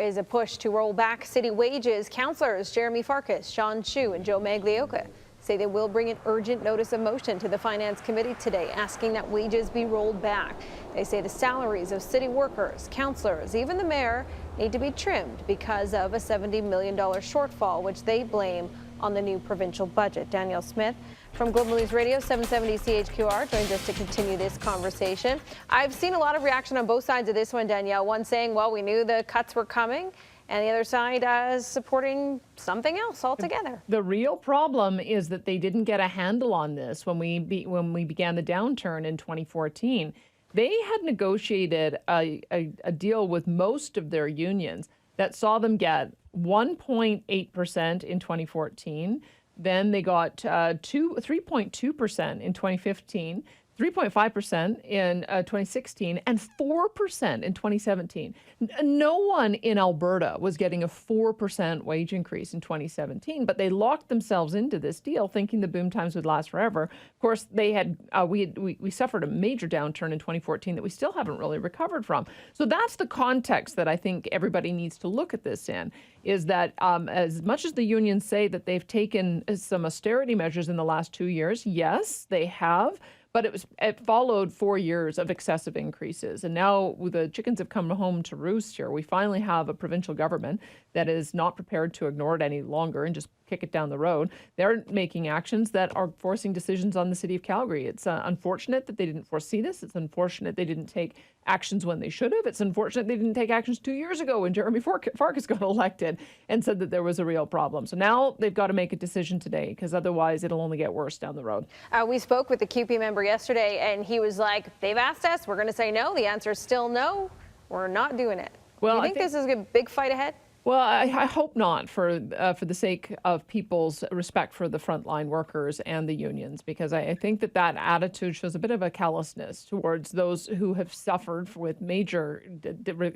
is a push to roll back city wages. Councillors Jeremy Farkas, Sean Chu and Joe Maglioka say they will bring an urgent notice of motion to the Finance Committee today, asking that wages be rolled back. They say the salaries of city workers, councillors, even the mayor need to be trimmed because of a $70 million shortfall, which they blame on the new provincial budget. Danielle Smith from Global News Radio 770 CHQR joins us to continue this conversation. I've seen a lot of reaction on both sides of this one, Danielle. One saying, well, we knew the cuts were coming, and the other side supporting something else altogether. The real problem is that they didn't get a handle on this when we began the downturn in 2014. They had negotiated a deal with most of their unions that saw them get 1.8% in 2014. Then they got 3.2% in 2015, 3.5% in 2016, and 4% in 2017. No one in Alberta was getting a 4% wage increase in 2017, but they locked themselves into this deal thinking the boom times would last forever. Of course, they had we suffered a major downturn in 2014 that we still haven't really recovered from. So that's the context that I think everybody needs to look at this in, is that as much as the unions say that they've taken some austerity measures in the last 2 years, yes, they have. But it followed 4 years of excessive increases. And now the chickens have come home to roost here. We finally have a provincial government that is not prepared to ignore it any longer and just kick it down the road. They're making actions that are forcing decisions on the city of Calgary. It's unfortunate that they didn't foresee this. It's unfortunate they didn't take actions when they should have. It's unfortunate they didn't take actions 2 years ago when Jeremy Farkas got elected and said that there was a real problem. So now they've got to make a decision today, because otherwise it'll only get worse down the road. We spoke with the CUPE member yesterday, and he was like, they've asked us, we're going to say no. The answer is still no. We're not doing it. Well, do you think this is a big fight ahead? Well, I hope not, for the sake of people's respect for the frontline workers and the unions, because I think that attitude shows a bit of a callousness towards those who have suffered with major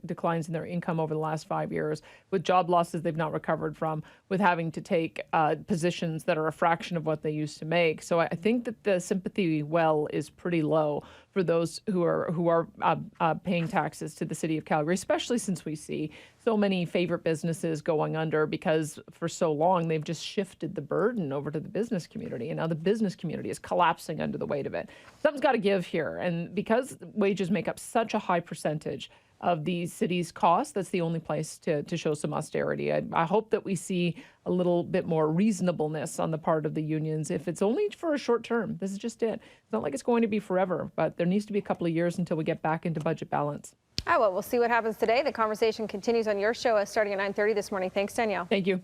declines in their income over the last 5 years, with job losses they've not recovered from, with having to take positions that are a fraction of what they used to make. So I think that the sympathy well is pretty low for those who are paying taxes to the city of Calgary, especially since we see so many favorite businesses going under because for so long they've just shifted the burden over to the business community, and now the business community is collapsing under the weight of it. Something's got to give here, and because wages make up such a high percentage of the city's costs, that's the only place to show some austerity. I hope that we see a little bit more reasonableness on the part of the unions, if it's only for a short term. This is just it. It's not like it's going to be forever, but there needs to be a couple of years until we get back into budget balance. Well, we'll see what happens today. The conversation continues on your show starting at 9:30 this morning. Thanks, Danielle. Thank you.